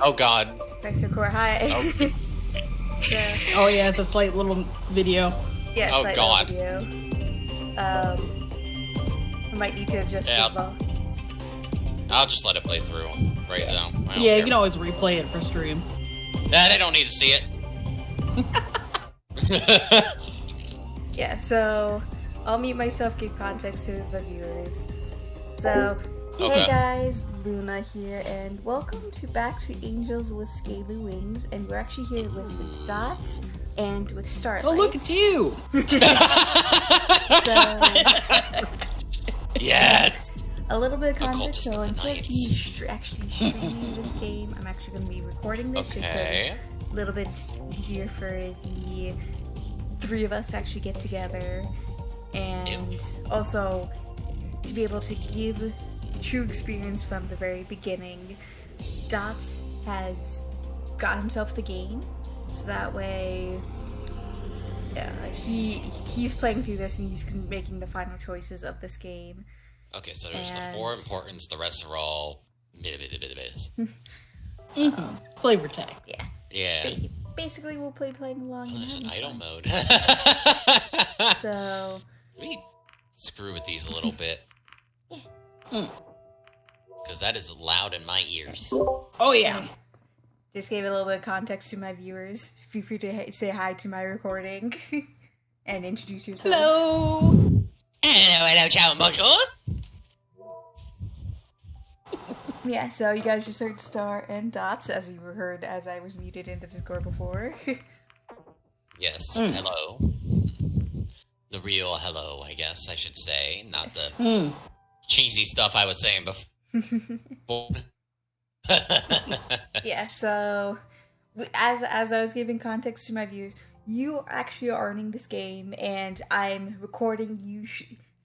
Oh god. Thanks to core high. Oh. Oh yeah, it's a slight little video. Yeah, Oh, slight God. little video. I might need to adjust Yeah. the I'll just let it play through right now. I don't Yeah, care. you can always replay it for stream. Nah, they don't need to see it. Yeah, so I'll mute myself, give context to the viewers. So, Okay. hey guys, Luna here, and welcome back to Angels with Scaly Wings, and we're actually here with Dots and with Starlight. Oh, look, it's you! So, Yes! a little bit of context. Occultist So of the instead of night. me actually streaming this game, I'm actually going to be recording this just so Okay. it's a little bit easier for the three of us to actually get together, and also to be able to give true experience from the very beginning. Dots has got himself the game, so that way he's playing through this and he's making the final choices of this game. Okay, so there's the four importance, the rest are all mid-mid-mid-mid. Flavor tag. Yeah. Yeah. Basically, we'll playing along. Oh, and there's an having idle fun. mode. So, We screw with these a little bit. Yeah. Because that is loud in my ears. Oh yeah. just gave a little bit of context to my viewers. Feel free to say hi to my recording and introduce yourselves. Hello! Hello, ciao, and bonjour. Yeah, so you guys just heard Star and Dots, as you heard as I was muted in the Discord before. Yes, hello. The real hello, I guess I should say. Not Yes. the cheesy stuff I was saying before. Yeah, so as I was giving context to my viewers, you actually are earning this game, and I'm recording you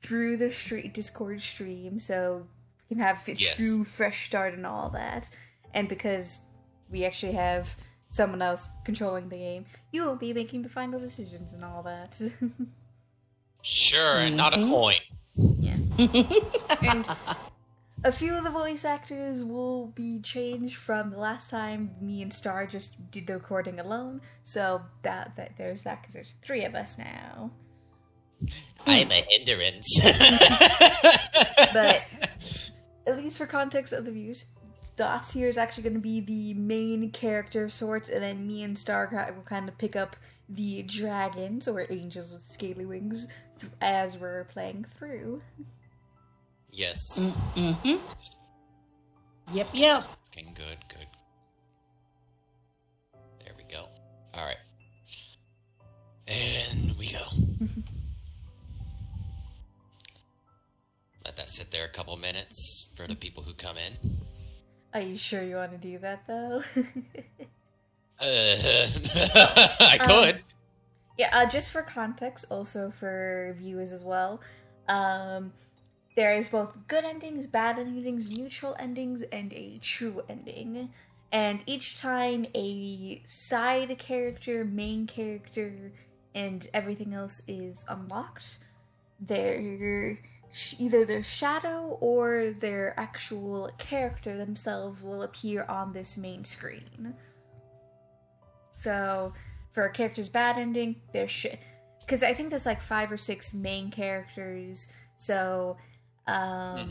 through the Discord stream, so you can have a true fresh start and all that. And because we actually have someone else controlling the game, you will be making the final decisions and all that. Sure, and not a coin. Yeah. And a few of the voice actors will be changed from the last time me and Star just did the recording alone. So that there's that, because there's three of us now. I'm a hindrance. But at least for context of the views, Dots here is actually going to be the main character of sorts, and then me and Star will kind of pick up the dragons, or angels with scaly wings, as we're playing through. Yes. Mm-hmm. Yep. Okay, good. There we go. Alright. And we go. Let that sit there a couple minutes for the people who come in. Are you sure you want to do that, though? I could. Yeah, just for context, also for viewers as well, there is both good endings, bad endings, neutral endings, and a true ending. And each time a side character, main character, and everything else is unlocked, either their shadow or their actual character themselves will appear on this main screen. So, for a character's bad ending, because I think there's like 5 or 6 main characters, so I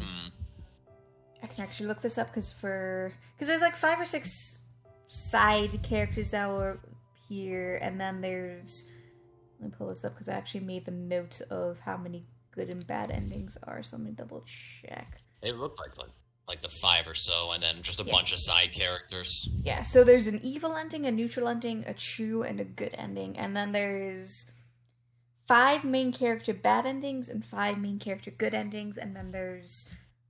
can actually look this up because there's like 5 or 6 side characters that will appear, and then there's, let me pull this up because I actually made the notes of how many good and bad endings are, so let me double check. It looked like the 5 or so, and then just a bunch of side characters. Yeah, so there's an evil ending, a neutral ending, a true, and a good ending. And then there's 5 main character bad endings and 5 main character good endings. And then there's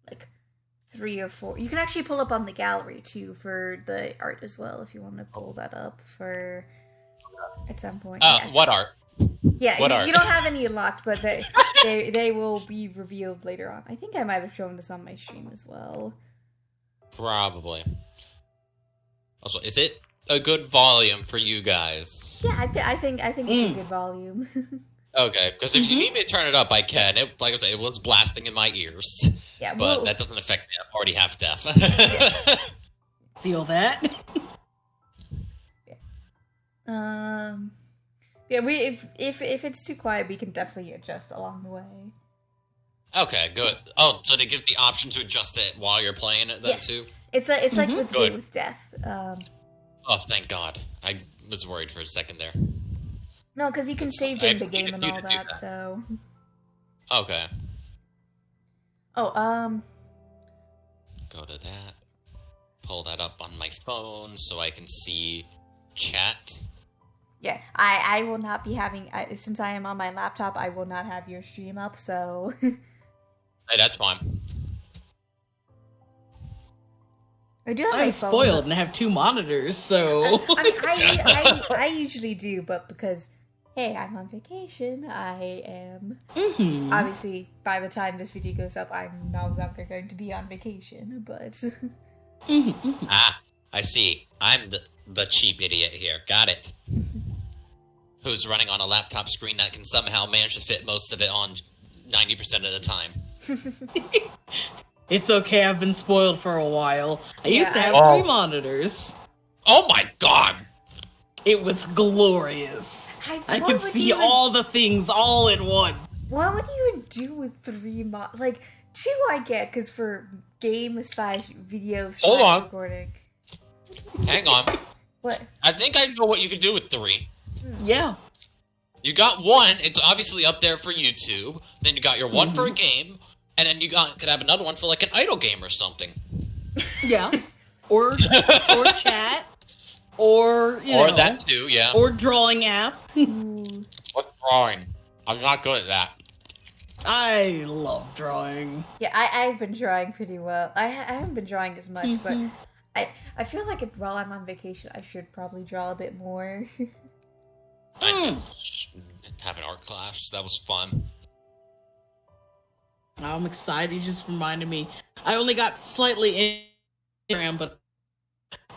like 3 or 4. You can actually pull up on the gallery too for the art as well if you want to pull that up for at some point. Yes. What art? Yeah, What art? You don't have any locked, but they will be revealed later on. I think I might have shown this on my stream as well. Probably. Also, is it a good volume for you guys? Yeah, I think it's a good volume. Okay, because if you need me to turn it up, I can. Like I said, it was blasting in my ears. Yeah, But that doesn't affect me. I'm already half deaf. Feel that? Yeah, if it's too quiet, we can definitely adjust along the way. Okay, good. Oh, so they give the option to adjust it while you're playing it then too? It's like with Date with Death. Oh, thank God. I was worried for a second there. No, because you can save during the game and all that, so... Okay. Oh, Go to that. Pull that up on my phone so I can see chat. Yeah, I will not be having... since I am on my laptop, I will not have your stream up, so... Hey, that's fine. I do have I'm spoiled and I have 2 monitors, so... I usually do, but because, hey, I'm on vacation, I am... Mm-hmm. Obviously, by the time this video goes up, I'm no longer going to be on vacation, but... Ah, I see. I'm the cheap idiot here. Got it. Who's running on a laptop screen that can somehow manage to fit most of it on 90% of the time. It's okay, I've been spoiled for a while. I used to have 3 monitors. Oh my God! It was glorious. I could see all the things all in one. What would you even do with 3 like, 2 I get, because for game/video/ recording. Hang on. What? I think I know what you could do with 3. Yeah. You got 1, it's obviously up there for YouTube. Then you got your 1 for a game, and then you could have another one for like an idle game or something. Yeah. Or chat. Or, you know. that too, yeah. Or drawing app. What drawing? I'm not good at that. I love drawing. Yeah, I've been drawing pretty well. I haven't been drawing as much, but I feel like while I'm on vacation, I should probably draw a bit more. I have an art class. That was fun. I'm excited. You just reminded me. I only got slightly in, but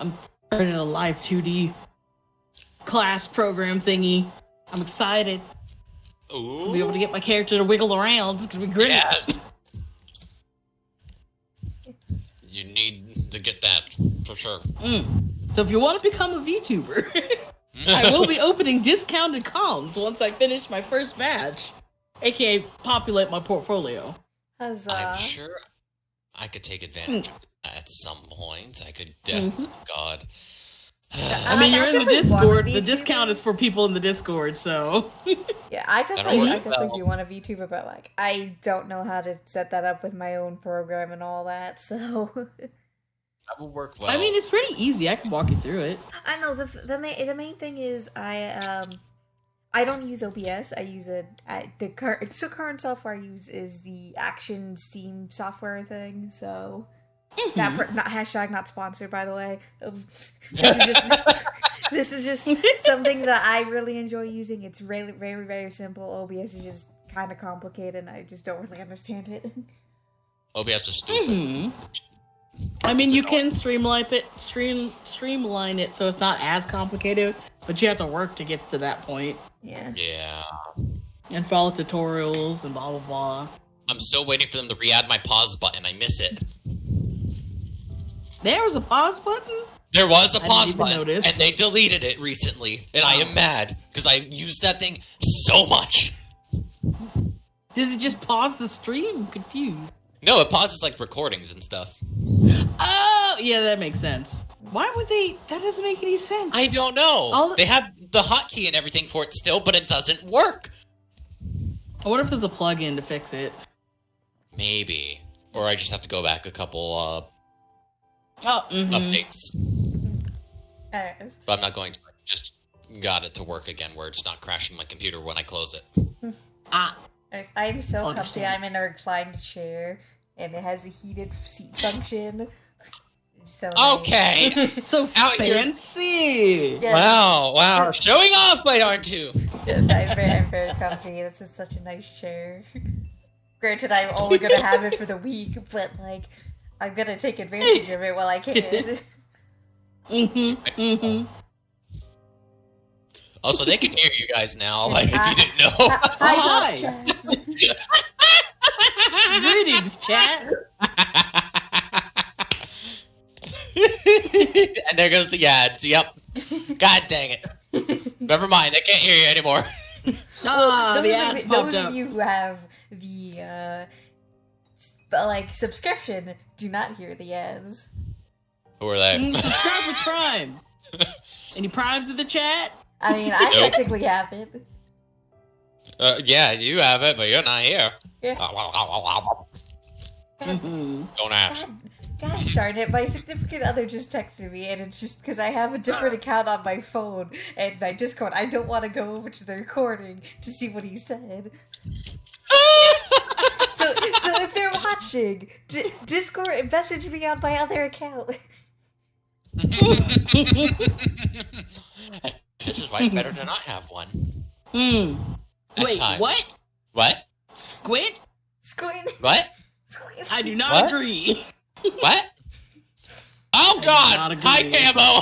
I'm starting a live 2D class program thingy. I'm excited. Ooh. I'll be able to get my character to wiggle around. It's gonna be great. Yeah. You need to get that, for sure. So if you want to become a VTuber, I will be opening discounted cons once I finish my first batch, aka populate my portfolio. Huzzah. I'm sure I could take advantage of that at some point. I could definitely. God. I mean, you're in the Discord. The discount is for people in the Discord, so... Yeah, I definitely do want a VTuber, but, like, I don't know how to set that up with my own program and all that, so... That will work well. I mean, it's pretty easy. I can walk you through it. I know, the main thing is I don't use OBS. I use the current software I use is the Action Steam software thing, so... not sponsored, by the way. This is just something that I really enjoy using. It's really very, very simple. OBS is just kind of complicated, and I just don't really understand it. OBS is stupid. I mean, you can streamline it so it's not as complicated, but you have to work to get to that point. Yeah. Yeah. And follow tutorials and blah blah blah. I'm still waiting for them to re-add my pause button. I miss it. There was a pause button? There was a pause button, notice. and they deleted it recently, and I am mad, because I used that thing so much. Does it just pause the stream? I'm confused. No, it pauses, like, recordings and stuff. Oh, yeah, that makes sense. Why would they? That doesn't make any sense. I don't know. They have the hotkey and everything for it still, but it doesn't work. I wonder if there's a plug-in to fix it. Maybe. Or I just have to go back a couple, updates. Anyways. But I'm not going to. I just got it to work again where it's not crashing my computer when I close it. I'm so comfy. I'm in a reclined chair, and it has a heated seat function. So okay. Nice. So fancy. Yes. Wow. Showing off, my R2. Yes, I'm very comfy. This is such a nice chair. Granted, I'm only going to have it for the week, but, like, I'm going to take advantage of it while I can. Also, they can hear you guys now, like, if you didn't know. Hi. Greetings, chat. And there goes the ads. Yep. God dang it. Never mind. I can't hear you anymore. Those of you who have the subscription do not hear the ads. Who are they? Subscribe with Prime. Any Primes in the chat? I mean, I technically have it. Yeah, you have it, but you're not here. Yeah. Don't ask. Gosh darn it, my significant other just texted me, and it's just because I have a different account on my phone and my Discord. I don't want to go over to the recording to see what he said. So if they're watching, Discord message me on my other account. This is why it's better to not have one. Wait, what? What? Squid? What? I do not agree. What? Oh God! Hi, Camo.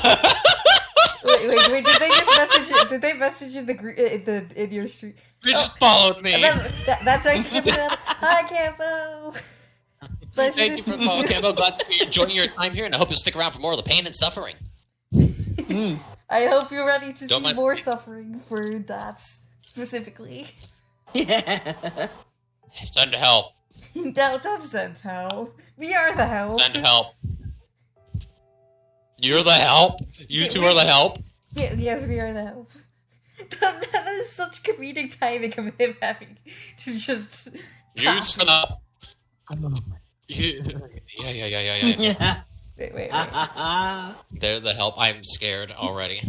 wait! Did they just message? Did they message in in your stream? They just followed me. That's our significant other. Hi, Camo. Thank you for following, Camo. Glad to be enjoying your time here, and I hope you'll stick around for more of the pain and suffering. I hope you're ready to see more suffering for dots specifically. Yeah. Send help. No, don't send help. We are the help. Send help. You're the help? You two are the help? Yeah, yes, we are the help. That is such comedic timing of him having to just... You just gonna... Yeah. Wait. They're the help. I'm scared already.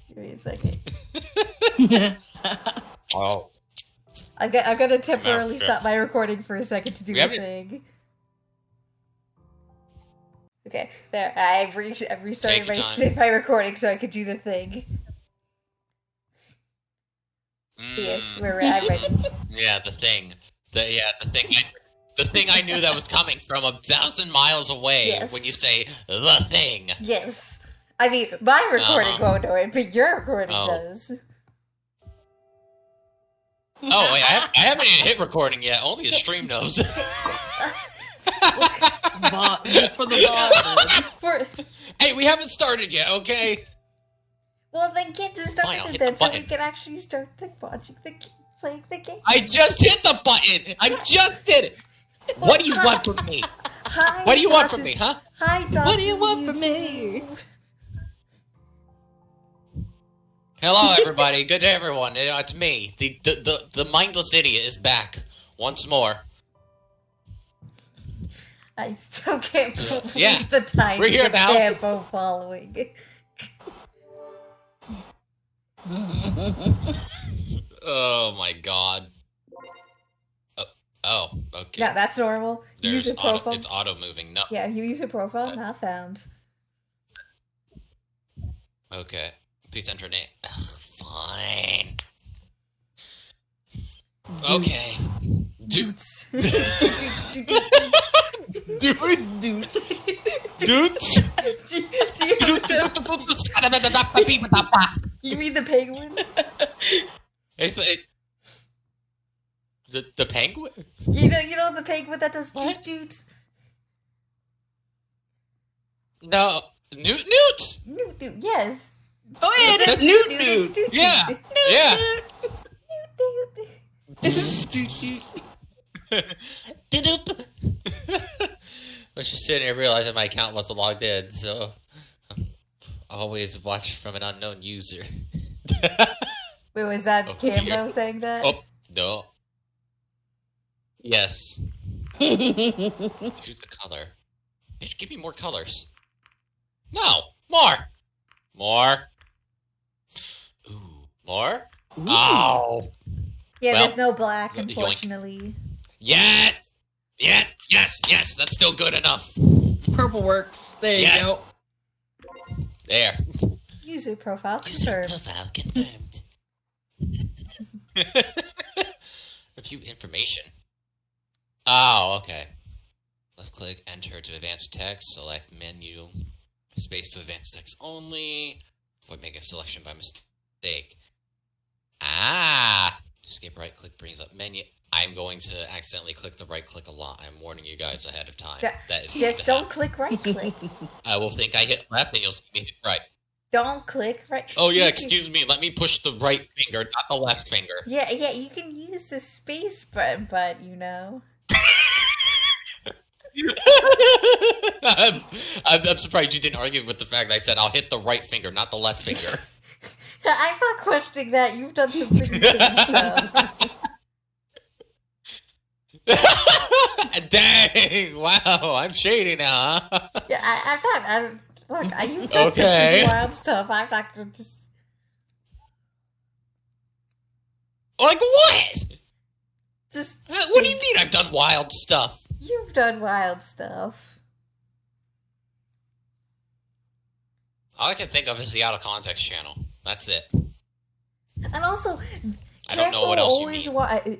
Give me a second. Oh. I'm gonna temporarily stop my recording for a second to do the thing. Okay, there. I've restarted my recording so I could do the thing. Yes, I'm ready. Yeah, the thing. The thing I knew that was coming from 1,000 miles away. Yes. When you say the thing. Yes. I mean, my recording won't know it, but your recording does. Oh, wait, I haven't even hit recording yet. Only a stream knows. For the bot. Hey, we haven't started yet, okay? Well, then get to start it then, so we can actually start watching playing the game. I just hit the button! I just did it! What do you want from me? Hi, what do you want from me, huh? Hi, Dots. What do you want from me? Hello, everybody. Good day, everyone. It's me. The mindless idiot is back once more. I still can't believe the time we're here now. Campo following. Oh my God. Oh, okay. Yeah, that's normal. User profile. It's auto moving. No. Yeah, user profile not found. Okay. Please enter name. Ugh, fine. Okay. Dudes. You mean the penguin? The penguin? You know the penguin that does dudes? No. Newt? Newt, yes. Oh yeah, Newt. Yeah. Yeah. I was just sitting here realizing my account wasn't logged in, so I always watch from an unknown user. Wait, was that Cambo saying that? Oh, no. Yes. Choose the color. Bitch, give me more colors. No! More! More! Ooh. More? Ooh. Oh! Yeah, there's no black, unfortunately. Yes! Yes! Yes! Yes! That's still good enough. Purple works. There you go. There. User profile confirmed. User profile confirmed. Review information. Oh, okay. Left click, enter to advanced text, select menu, space to advanced text only. Avoid making a selection by mistake. Ah! Escape right click brings up menu. I'm going to accidentally click the right click a lot. I'm warning you guys ahead of time. That is just don't click right click. I will think I hit left and you'll see me hit right. Don't click right. Oh yeah, excuse me. Let me push the right finger, not the left finger. Yeah, you can use the space button, but I'm surprised you didn't argue with the fact that I said I'll hit the right finger, not the left finger. I'm not questioning that. You've done some pretty shady stuff. Dang! Wow, I'm shady now, huh? Yeah, I'm not. Look, you've done some pretty wild stuff. I'm not gonna just. Like what? Just. What do you mean I've done wild stuff? You've done wild stuff. All I can think of is the out of context channel. That's it. And also, I don't know what else you mean.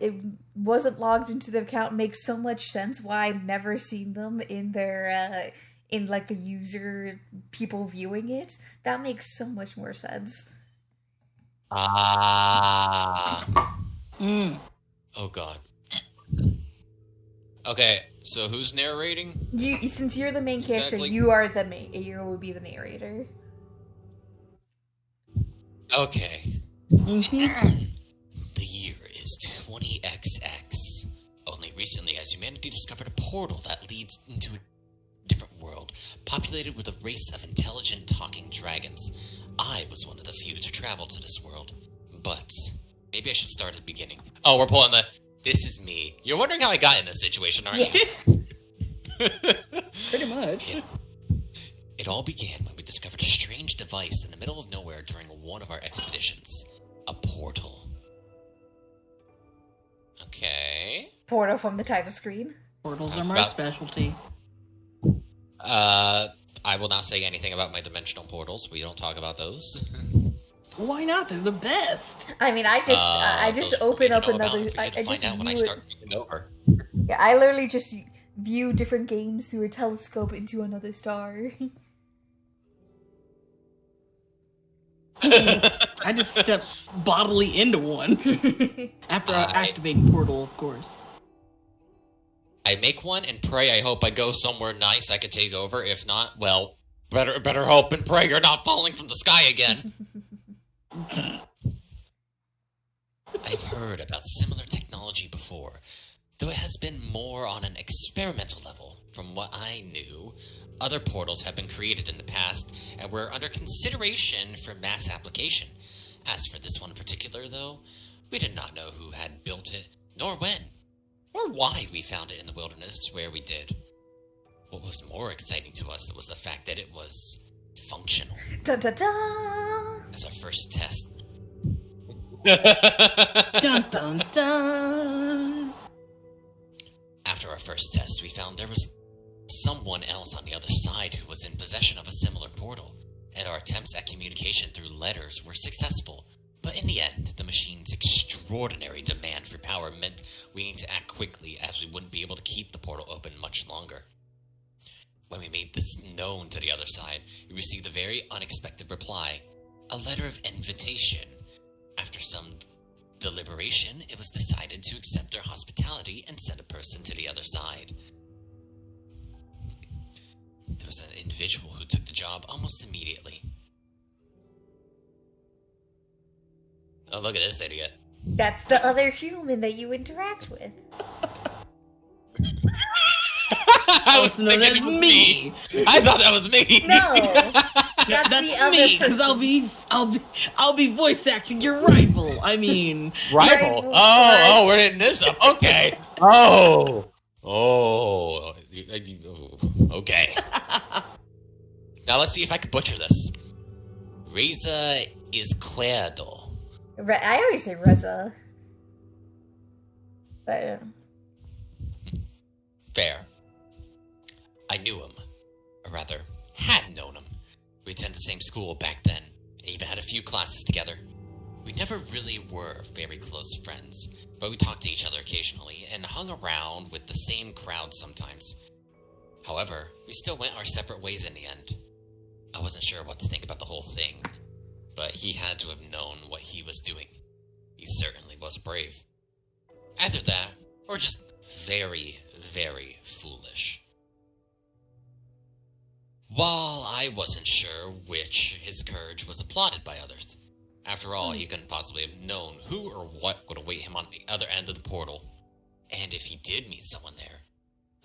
It wasn't logged into the account makes so much sense why I've never seen them in their in like the user people viewing it. That makes so much more sense. Ah. Oh god. Okay, so who's narrating? Since you're the main character, Exactly. you would be the narrator. Okay. The year is 20XX. Only recently has humanity discovered a portal that leads into a different world, populated with a race of intelligent talking dragons. I was one of the few to travel to this world. But maybe I should start at the beginning. Oh, we're pulling the "this is me." You're wondering how I got in this situation, aren't Yes. you? Pretty much. It all began when we discovered a strange device in the middle of nowhere during one of our expeditions. A portal. Okay. Portal from the title screen. Portals are my specialty. I will not say anything about my dimensional portals. We don't talk about those. Why not? They're the best. I mean, I just open up another. I just find out when I start moving over. Yeah, I literally just view different games through a telescope into another star. I just step bodily into one after activating portal, of course. I make one and pray. I hope I go somewhere nice I could take over. If not, well, better hope and pray you're not falling from the sky again. I've heard about similar technology before, though it has been more on an experimental level. From what I knew, other portals have been created in the past and were under consideration for mass application. As for this one in particular, though, we did not know who had built it, nor when, or why we found it in the wilderness where we did. What was more exciting to us was the fact that it was functional. Dun dun dun! As our first test. Dun dun dun! After our first test, we found there was someone else on the other side who was in possession of a similar portal, and our attempts at communication through letters were successful. But in the end, the machine's extraordinary demand for power meant we needed to act quickly, as we wouldn't be able to keep the portal open much longer. When we made this known to the other side, we received a very unexpected reply, a letter of invitation. After some deliberation, it was decided to accept their hospitality and send a person to the other side. There was an individual who took the job almost immediately. Oh, look at this idiot. That's the other human that you interact with. I was No, thinking that's it was me. I thought that was me. No, that's That's the other me, because person. I'll be voice acting your rival. I mean, Rival. Rival. Oh, we're hitting this up. Okay. Oh. Okay. Now let's see if I can butcher this. Reza Izquierdo. I always say Reza. But Fair. I knew him. Or rather, had known him. We attended the same school back then, and even had a few classes together. We never really were very close friends, but we talked to each other occasionally, and hung around with the same crowd sometimes. However, we still went our separate ways in the end. I wasn't sure what to think about the whole thing, but he had to have known what he was doing. He certainly was brave. Either that, or just very, very foolish. While I wasn't sure which his courage was applauded by others. After all, he couldn't possibly have known who or what would await him on the other end of the portal. And if he did meet someone there,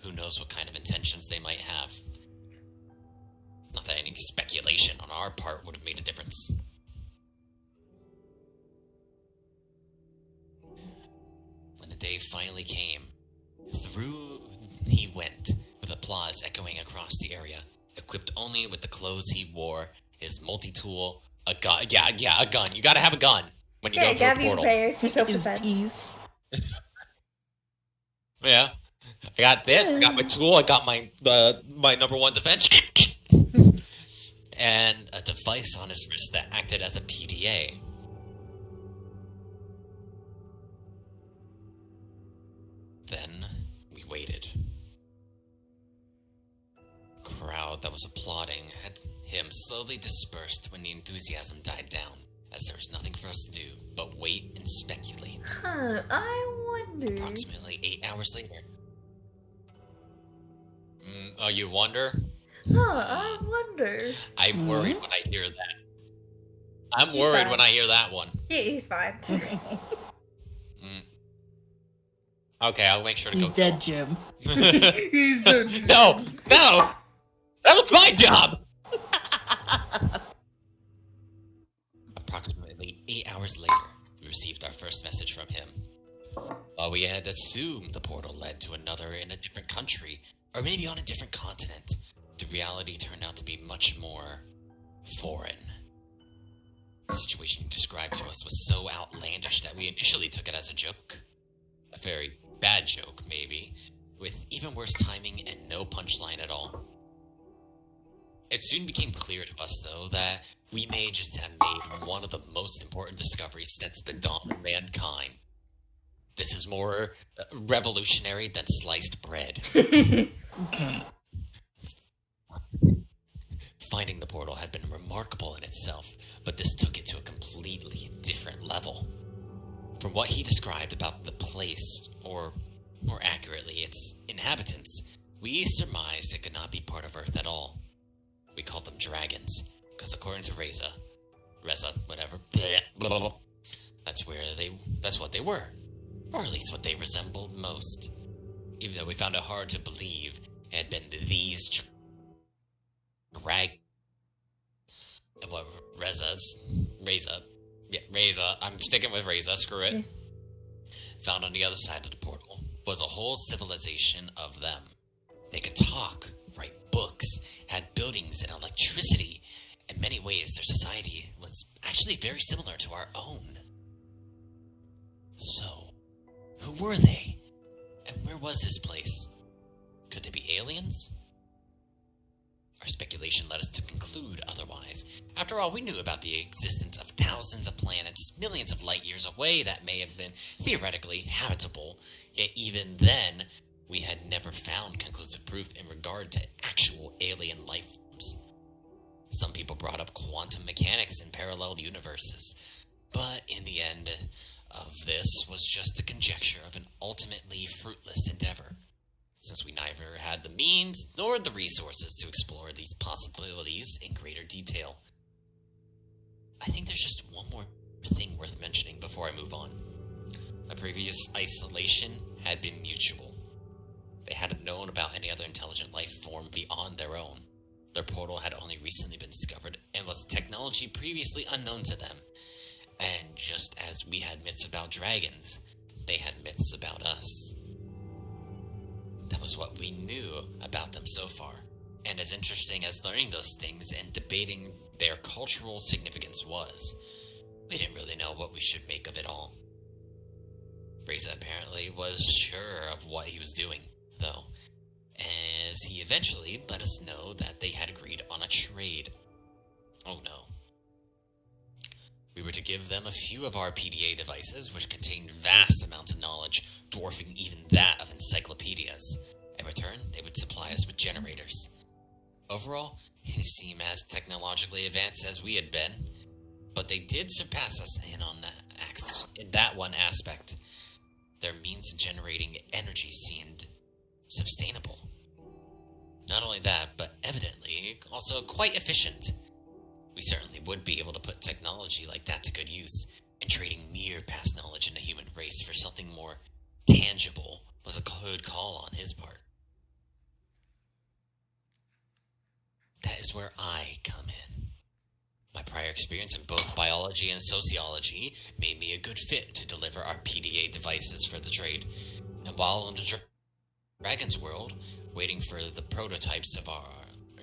who knows what kind of intentions they might have. Not that any speculation on our part would have made a difference. When the day finally came, through he went, with applause echoing across the area, equipped only with the clothes he wore, his multi-tool, a gun. Yeah, a gun. You gotta have a gun when you go through a portal. Be prepared for self-defense. Yeah. I got this, I got my tool, I got my number one defense. And a device on his wrist that acted as a PDA. Then we waited. The crowd that was applauding had him slowly dispersed when the enthusiasm died down, as there was nothing for us to do but wait and speculate. I wonder. Approximately 8 hours later. Oh, you wonder? I wonder. I'm worried when I hear that. I'm worried when I hear that one. Yeah, he's fine. Okay, I'll make sure to He's go. dead, Jim. He's dead. No! That was my job! Approximately 8 hours later, we received our first message from him. While we had assumed the portal led to another in a different country, or maybe on a different continent, the reality turned out to be much more foreign. The situation he described to us was so outlandish that we initially took it as a joke. A very bad joke, maybe, with even worse timing and no punchline at all. It soon became clear to us, though, that we may just have made one of the most important discoveries since the dawn of mankind. This is more revolutionary than sliced bread. Finding the portal had been remarkable in itself, but this took it to a completely different level. From what he described about the place, or more accurately, its inhabitants, we surmised it could not be part of Earth at all. We called them dragons, because according to Reza, whatever, that's what they were. Or at least what they resembled most. Even though we found it hard to believe it had been these dragons. And what Reza, I'm sticking with Reza, screw it. Found on the other side of the portal was a whole civilization of them. They could talk, write books, had buildings and electricity. In many ways, their society was actually very similar to our own. So, who were they? And where was this place? Could they be aliens? Our speculation led us to conclude otherwise. After all, we knew about the existence of thousands of planets, millions of light years away that may have been theoretically habitable, yet even then, we had never found conclusive proof in regard to actual alien life forms. Some people brought up quantum mechanics in parallel universes, but in the end of this was just the conjecture of an ultimately fruitless endeavor, since we neither had the means nor the resources to explore these possibilities in greater detail. I think there's just one more thing worth mentioning before I move on. My previous isolation had been mutual. They hadn't known about any other intelligent life form beyond their own. Their portal had only recently been discovered and was technology previously unknown to them. And just as we had myths about dragons, they had myths about us. That was what we knew about them so far. And as interesting as learning those things and debating their cultural significance was, we didn't really know what we should make of it all. Reza apparently was sure of what he was doing, though, as he eventually let us know that they had agreed on a trade. Oh no. We were to give them a few of our PDA devices, which contained vast amounts of knowledge, dwarfing even that of encyclopedias. In return, they would supply us with generators. Overall, they seem as technologically advanced as we had been, but they did surpass us in that one aspect. Their means of generating energy seemed sustainable. Not only that, but evidently also quite efficient. We certainly would be able to put technology like that to good use, and trading mere past knowledge in the human race for something more tangible was a good call on his part. That is where I come in. My prior experience in both biology and sociology made me a good fit to deliver our PDA devices for the trade. And while in the Dragon's world, waiting for the prototypes of our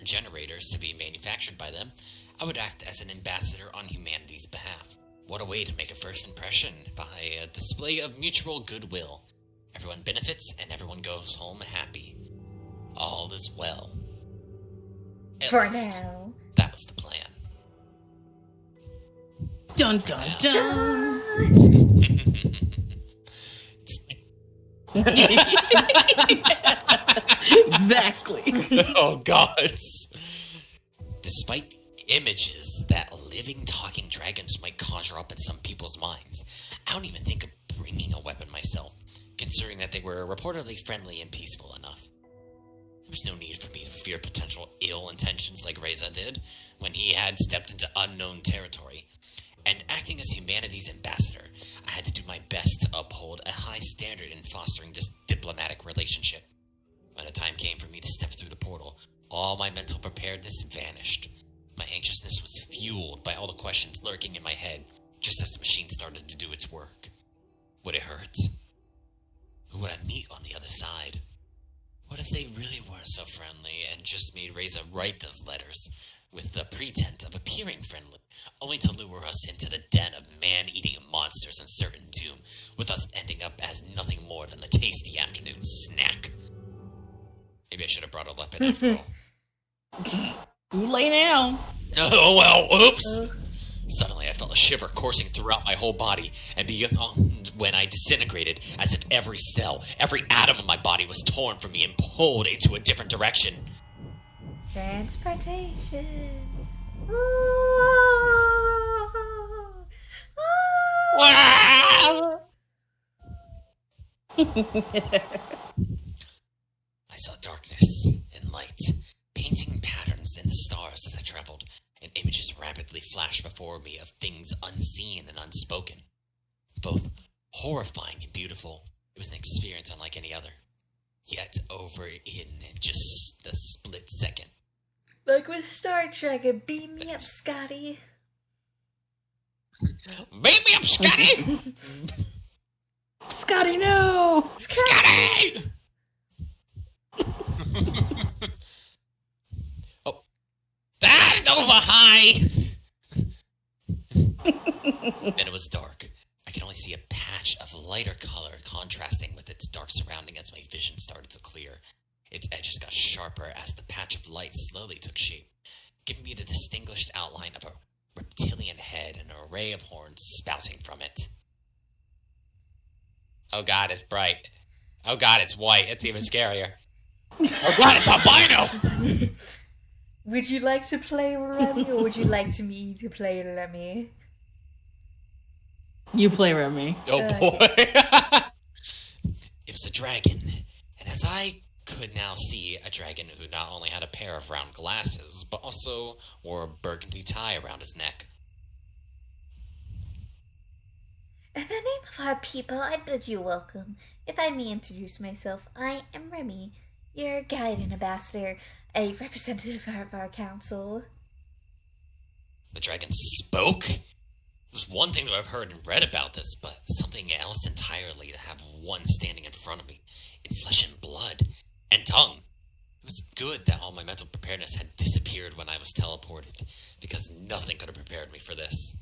generators to be manufactured by them, I would act as an ambassador on humanity's behalf. What a way to make a first impression by a display of mutual goodwill. Everyone benefits and everyone goes home happy. All is well. At For least, now. that was the plan. Dun dun dun. Exactly. Oh, gods. Despite images that living, talking dragons might conjure up in some people's minds, I don't even think of bringing a weapon myself, considering that they were reportedly friendly and peaceful enough. There was no need for me to fear potential ill intentions like Reza did when he had stepped into unknown territory. And acting as humanity's ambassador, I had to do my best to uphold a high standard in fostering this diplomatic relationship. When the time came for me to step through the portal, all my mental preparedness vanished. My anxiousness was fueled by all the questions lurking in my head just as the machine started to do its work. Would it hurt? Who would I meet on the other side? What if they really weren't so friendly and just made Reza write those letters with the pretense of appearing friendly, only to lure us into the den of man-eating monsters and certain doom, with us ending up as nothing more than a tasty afternoon snack? Maybe I should have brought a weapon after all. Too late now. Oh, well, oops! Suddenly I felt a shiver coursing throughout my whole body, and beyond when I disintegrated, as if every cell, every atom of my body was torn from me and pulled into a different direction. Transportation. Ooh. I saw darkness and light, painting patterns in the stars as I traveled, and images rapidly flashed before me of things unseen and unspoken. Both horrifying and beautiful, it was an experience unlike any other. Yet over in just a split second. Like with Star Trek, beam me up, Scotty. Beam me up, Scotty! Scotty, no! Scotty! Oh. That Nova High! Then it was dark. I could only see a patch of lighter color contrasting with its dark surrounding as my vision started to clear. Its edges got sharper as the patch of light slowly took shape, giving me the distinguished outline of a reptilian head and an array of horns spouting from it. Oh god, it's bright. Oh god, it's white. It's even scarier. Oh god, it's albino! Would you like to play Remy, or would you like me to play Remy? You play Remy. Oh boy. It was a dragon, and as I could now see, a dragon who not only had a pair of round glasses, but also wore a burgundy tie around his neck. In the name of our people, I bid you welcome. If I may introduce myself, I am Remy, your guide and ambassador, a representative of our council. The dragon spoke? It was one thing that I've heard and read about this, but something else entirely to have one standing in front of me, in flesh and blood, and tongue. It was good that all my mental preparedness had disappeared when I was teleported, because nothing could have prepared me for this.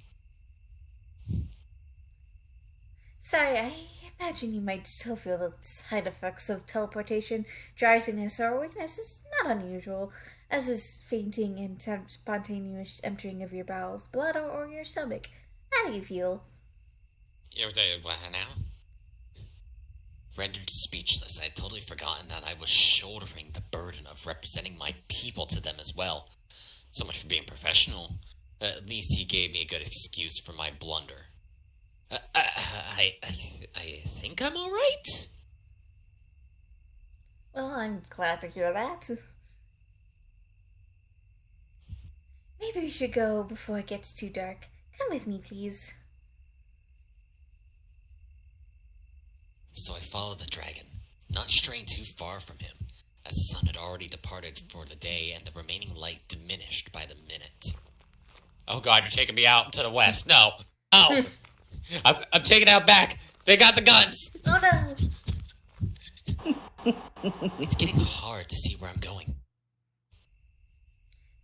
Sorry, I imagine you might still feel the side effects of teleportation. Drowsiness or weakness is not unusual, as is fainting and spontaneous emptying of your bowels, blood, or your stomach. How do you feel? What now? Rendered speechless, I had totally forgotten that I was shouldering the burden of representing my people to them as well. So much for being professional. At least he gave me a good excuse for my blunder. I think I'm alright? Well, I'm glad to hear that. Maybe we should go before it gets too dark. Come with me, please. So I followed the dragon, not straying too far from him, as the sun had already departed for the day and the remaining light diminished by the minute. Oh god, you're taking me out to the west. No. No! I'm taking out back. They got the guns. Oh no! It's getting hard to see where I'm going.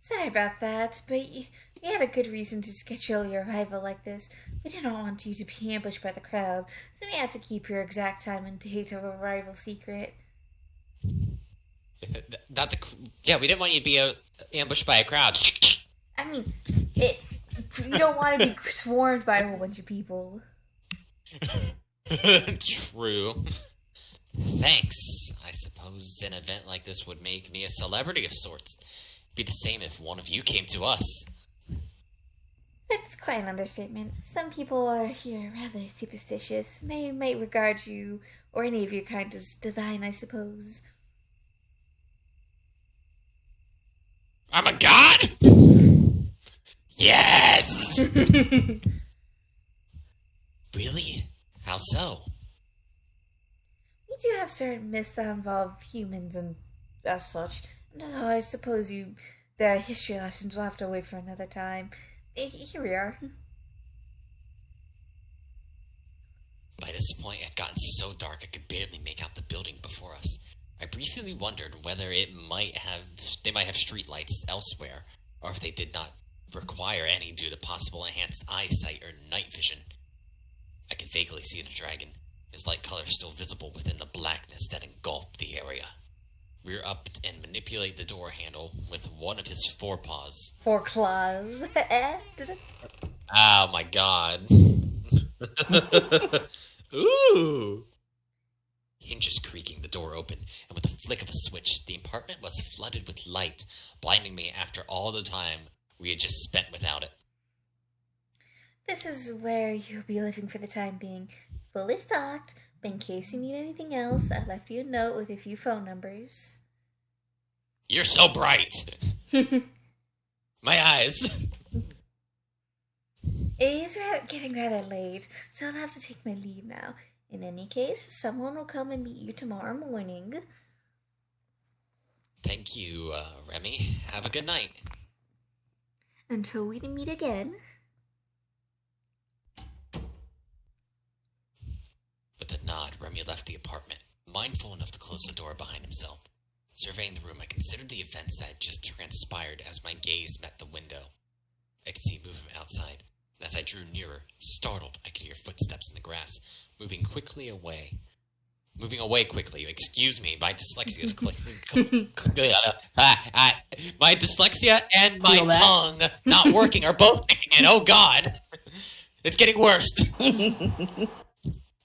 Sorry about that, but we had a good reason to schedule your arrival like this. We didn't want you to be ambushed by the crowd, so we had to keep your exact time and date of arrival secret. Yeah, we didn't want you to be ambushed by a crowd. I mean, you don't want to be swarmed by a whole bunch of people. True. Thanks. I suppose an event like this would make me a celebrity of sorts. Be the same if one of you came to us. That's quite an understatement. Some people are here rather superstitious. They might regard you, or any of your kind, as divine, I suppose. I'm a god? Yes! Really? How so? We do have certain myths that involve humans and as such. No, I suppose the history lessons will have to wait for another time. Here we are. By this point, it had gotten so dark I could barely make out the building before us. I briefly wondered whether they might have streetlights elsewhere, or if they did not require any due to possible enhanced eyesight or night vision. I could vaguely see the dragon, his light color still visible within the blackness that engulfed the area. Rear up and manipulate the door handle with one of his forepaws. Four claws. Oh my god. Ooh! Hinges creaking, the door open, and with a flick of a switch, the apartment was flooded with light, blinding me after all the time we had just spent without it. This is where you'll be living for the time being. Fully stocked, but in case you need anything else, I left you a note with a few phone numbers. You're so bright! My eyes! It is getting rather late, so I'll have to take my leave now. In any case, someone will come and meet you tomorrow morning. Thank you, Remy. Have a good night. Until we meet again. With a nod, Remy left the apartment, mindful enough to close the door behind himself. Surveying the room, I considered the events that had just transpired as my gaze met the window. I could see movement outside, and as I drew nearer, startled, I could hear footsteps in the grass, moving away quickly. Excuse me, my dyslexia is my dyslexia and my tongue not working are both kicking in. Oh god! It's getting worse!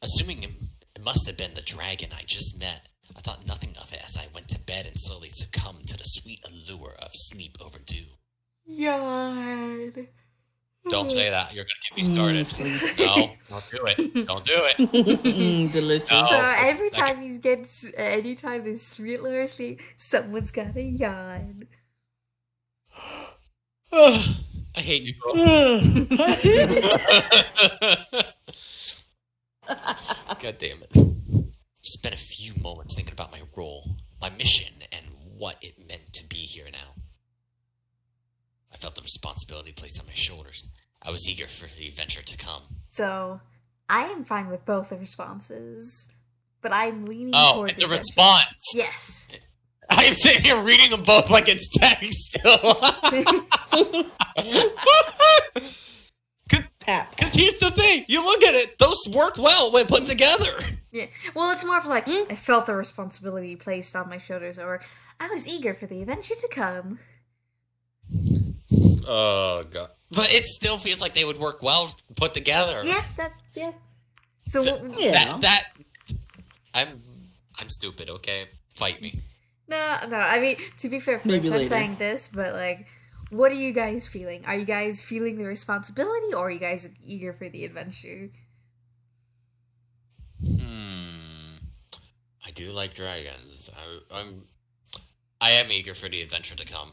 Assuming it must have been the dragon I just met, I thought nothing of it as I went to bed and slowly succumbed to the sweet allure of sleep overdue. Yawn. Don't say that. You're going to get me started. No, don't do it. Don't do it. Delicious. No. So every time anytime there's sweet lower sleep, someone's got a yawn. I hate you both. God damn it. Spent a few moments thinking about my role, my mission, and what it meant to be here now. I felt the responsibility placed on my shoulders. I was eager for the adventure to come. So, I am fine with both the responses, but I'm leaning toward it's a response. Yes. I am sitting here reading them both like it's text still. Because here's the thing. You look at it. Those work well when put together. Yeah. Well, it's more of like, I felt the responsibility placed on my shoulders, or I was eager for the adventure to come. Oh, God. But it still feels like they would work well put together. Yeah, So I'm stupid, okay? Fight me. No, I mean, to be fair, first I'm playing this, but like, what are you guys feeling? Are you guys feeling the responsibility, or are you guys eager for the adventure? I do like dragons. I am eager for the adventure to come.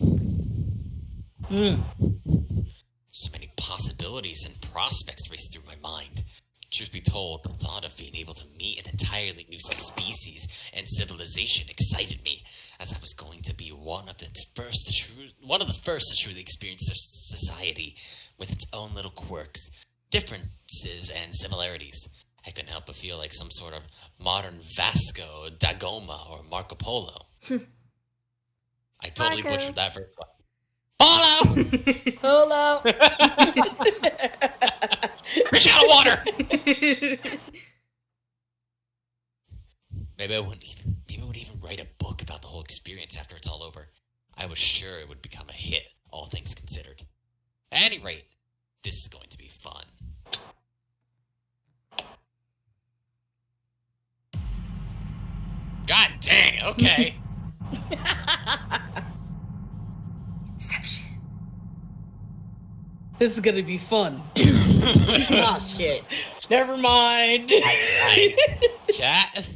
possibilities and prospects raced through my mind. Truth be told, the thought of being able to meet an entirely new species and civilization excited me, as I was going to be one of the first to truly experience their society, with its own little quirks, differences, and similarities. I couldn't help but feel like some sort of modern Vasco da Gama or Marco Polo. I totally Marco. butchered that first one. Polo! Hello. Fish out of water! Maybe I would even write a book about the whole experience after it's all over. I was sure it would become a hit, all things considered. At any rate, this is going to be fun. God dang, okay. Inception. This is gonna be fun. Oh shit. Never mind. Chat.